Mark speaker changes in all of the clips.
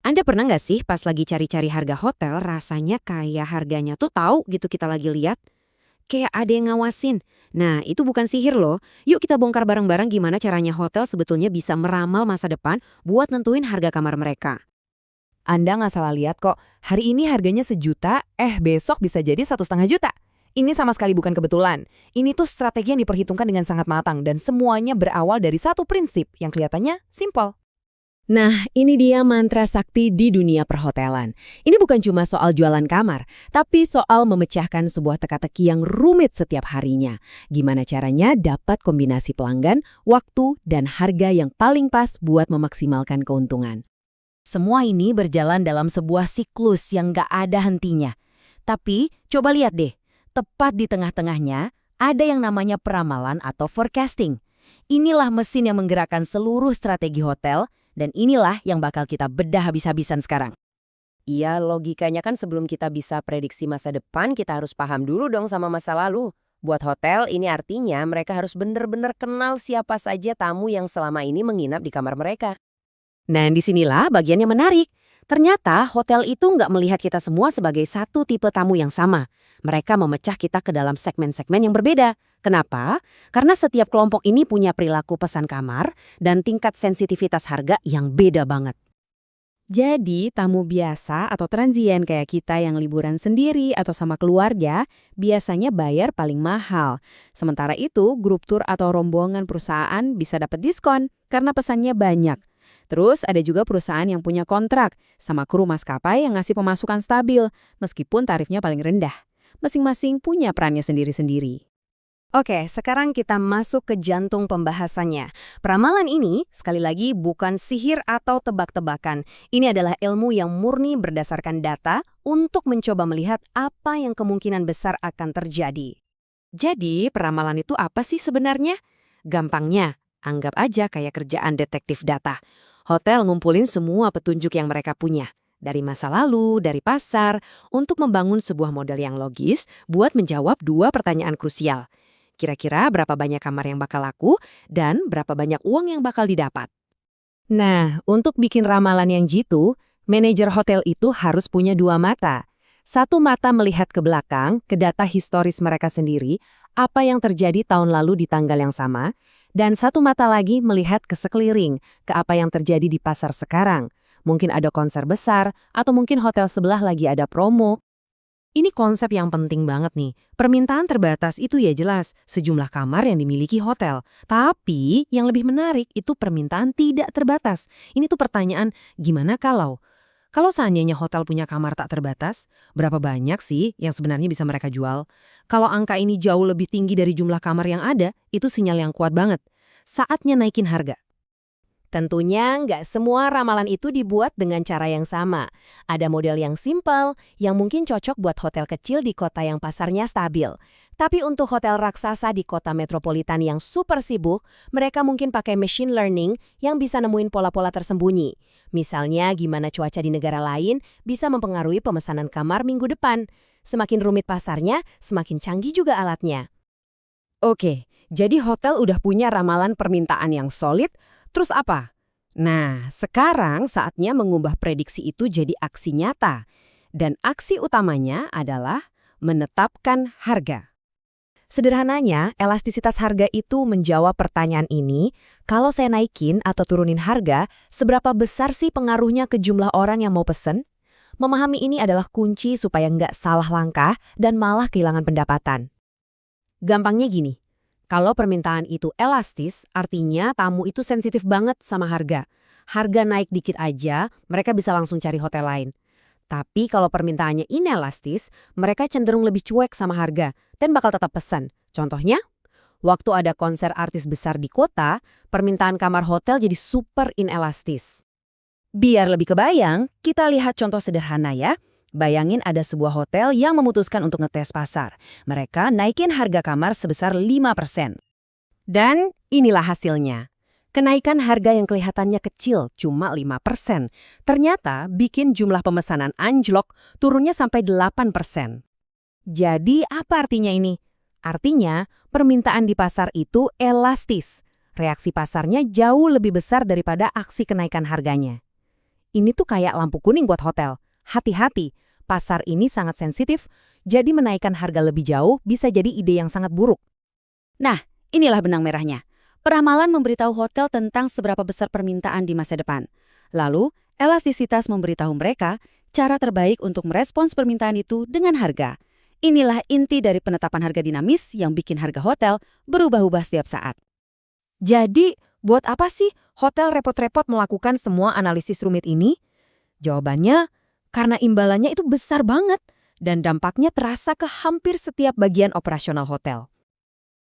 Speaker 1: Anda pernah nggak sih pas lagi cari-cari harga hotel rasanya kayak harganya tuh tahu gitu kita lagi lihat? Kayak ada yang ngawasin. Nah, itu bukan sihir loh. Yuk kita bongkar bareng-bareng gimana caranya hotel sebetulnya bisa meramal masa depan buat nentuin harga kamar mereka.
Speaker 2: Anda nggak salah lihat kok, hari ini harganya 1 juta, besok bisa jadi 1,5 juta. Ini sama sekali bukan kebetulan. Ini tuh strategi yang diperhitungkan dengan sangat matang dan semuanya berawal dari satu prinsip yang kelihatannya simpel.
Speaker 1: Nah, ini dia mantra sakti di dunia perhotelan. Ini bukan cuma soal jualan kamar, tapi soal memecahkan sebuah teka-teki yang rumit setiap harinya. Gimana caranya dapat kombinasi pelanggan, waktu, dan harga yang paling pas buat memaksimalkan keuntungan. Semua ini berjalan dalam sebuah siklus yang gak ada hentinya. Tapi, coba lihat deh, tepat di tengah-tengahnya ada yang namanya peramalan atau forecasting. Inilah mesin yang menggerakkan seluruh strategi hotel, dan inilah yang bakal kita bedah habis-habisan sekarang. Iya, logikanya kan sebelum kita bisa prediksi masa depan, kita harus paham dulu dong sama masa lalu. Buat hotel, ini artinya mereka harus benar-benar kenal siapa saja tamu yang selama ini menginap di kamar mereka. Nah, disinilah bagian yang menarik. Ternyata hotel itu nggak melihat kita semua sebagai satu tipe tamu yang sama. Mereka memecah kita ke dalam segmen-segmen yang berbeda. Kenapa? Karena setiap kelompok ini punya perilaku pesan kamar dan tingkat sensitivitas harga yang beda banget. Jadi, tamu biasa atau transien kayak kita yang liburan sendiri atau sama keluarga biasanya bayar paling mahal. Sementara itu, grup tur atau rombongan perusahaan bisa dapat diskon karena pesannya banyak. Terus ada juga perusahaan yang punya kontrak sama kru maskapai yang ngasih pemasukan stabil meskipun tarifnya paling rendah. Masing-masing punya perannya sendiri-sendiri. Oke, sekarang kita masuk ke jantung pembahasannya. Peramalan ini, sekali lagi, bukan sihir atau tebak-tebakan. Ini adalah ilmu yang murni berdasarkan data untuk mencoba melihat apa yang kemungkinan besar akan terjadi. Jadi, peramalan itu apa sih sebenarnya? Gampangnya, anggap aja kayak kerjaan detektif data. Hotel ngumpulin semua petunjuk yang mereka punya. Dari masa lalu, dari pasar, untuk membangun sebuah model yang logis buat menjawab dua pertanyaan krusial. Kira-kira berapa banyak kamar yang bakal laku dan berapa banyak uang yang bakal didapat. Nah, untuk bikin ramalan yang jitu, manajer hotel itu harus punya dua mata. Satu mata melihat ke belakang, ke data historis mereka sendiri, apa yang terjadi tahun lalu di tanggal yang sama, dan satu mata lagi melihat ke sekeliling, ke apa yang terjadi di pasar sekarang. Mungkin ada konser besar, atau mungkin hotel sebelah lagi ada promo. Ini konsep yang penting banget nih. Permintaan terbatas itu ya jelas, sejumlah kamar yang dimiliki hotel. Tapi yang lebih menarik itu permintaan tidak terbatas. Ini tuh pertanyaan, gimana kalau? Kalau seandainya hotel punya kamar tak terbatas, berapa banyak sih yang sebenarnya bisa mereka jual? Kalau angka ini jauh lebih tinggi dari jumlah kamar yang ada, itu sinyal yang kuat banget. Saatnya naikin harga. Tentunya nggak semua ramalan itu dibuat dengan cara yang sama. Ada model yang simpel, yang mungkin cocok buat hotel kecil di kota yang pasarnya stabil. Tapi untuk hotel raksasa di kota metropolitan yang super sibuk, mereka mungkin pakai machine learning yang bisa nemuin pola-pola tersembunyi. Misalnya gimana cuaca di negara lain bisa mempengaruhi pemesanan kamar minggu depan. Semakin rumit pasarnya, semakin canggih juga alatnya. Oke, jadi hotel udah punya ramalan permintaan yang solid. Terus apa? Nah, sekarang saatnya mengubah prediksi itu jadi aksi nyata. Dan aksi utamanya adalah menetapkan harga. Sederhananya, elastisitas harga itu menjawab pertanyaan ini, kalau saya naikin atau turunin harga, seberapa besar sih pengaruhnya ke jumlah orang yang mau pesen? Memahami ini adalah kunci supaya nggak salah langkah dan malah kehilangan pendapatan. Gampangnya gini. Kalau permintaan itu elastis, artinya tamu itu sensitif banget sama harga. Harga naik dikit aja, mereka bisa langsung cari hotel lain. Tapi kalau permintaannya inelastis, mereka cenderung lebih cuek sama harga dan bakal tetap pesan. Contohnya, waktu ada konser artis besar di kota, permintaan kamar hotel jadi super inelastis. Biar lebih kebayang, kita lihat contoh sederhana ya. Bayangin ada sebuah hotel yang memutuskan untuk ngetes pasar. Mereka naikin harga kamar sebesar 5%. Dan inilah hasilnya. Kenaikan harga yang kelihatannya kecil, cuma 5%, ternyata bikin jumlah pemesanan anjlok turunnya sampai 8%. Jadi apa artinya ini? Artinya permintaan di pasar itu elastis. Reaksi pasarnya jauh lebih besar daripada aksi kenaikan harganya. Ini tuh kayak lampu kuning buat hotel. Hati-hati, pasar ini sangat sensitif, jadi menaikkan harga lebih jauh bisa jadi ide yang sangat buruk.
Speaker 3: Nah, inilah benang merahnya. Peramalan memberitahu hotel tentang seberapa besar permintaan di masa depan. Lalu, elastisitas memberitahu mereka cara terbaik untuk merespons permintaan itu dengan harga. Inilah inti dari penetapan harga dinamis yang bikin harga hotel berubah-ubah setiap saat.
Speaker 2: Jadi, buat apa sih hotel repot-repot melakukan semua analisis rumit ini? Jawabannya, karena imbalannya itu besar banget dan dampaknya terasa ke hampir setiap bagian operasional hotel.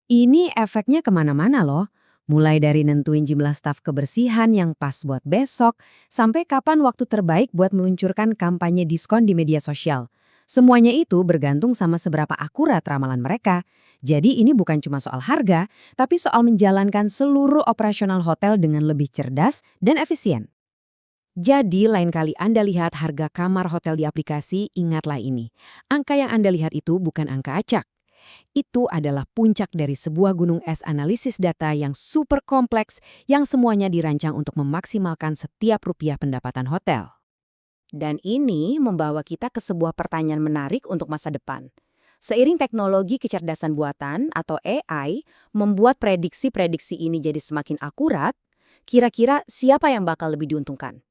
Speaker 1: Ini efeknya kemana-mana loh. Mulai dari nentuin jumlah staf kebersihan yang pas buat besok, sampai kapan waktu terbaik buat meluncurkan kampanye diskon di media sosial. Semuanya itu bergantung sama seberapa akurat ramalan mereka. Jadi ini bukan cuma soal harga, tapi soal menjalankan seluruh operasional hotel dengan lebih cerdas dan efisien. Jadi lain kali Anda lihat harga kamar hotel di aplikasi, ingatlah ini. Angka yang Anda lihat itu bukan angka acak. Itu adalah puncak dari sebuah gunung es analisis data yang super kompleks yang semuanya dirancang untuk memaksimalkan setiap rupiah pendapatan hotel.
Speaker 3: Dan ini membawa kita ke sebuah pertanyaan menarik untuk masa depan. Seiring teknologi kecerdasan buatan atau AI membuat prediksi-prediksi ini jadi semakin akurat, kira-kira siapa yang bakal lebih diuntungkan?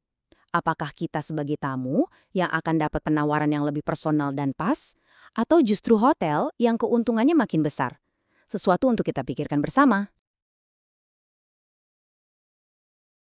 Speaker 3: Apakah kita sebagai tamu yang akan dapat penawaran yang lebih personal dan pas? Atau justru hotel yang keuntungannya makin besar? Sesuatu untuk kita pikirkan bersama.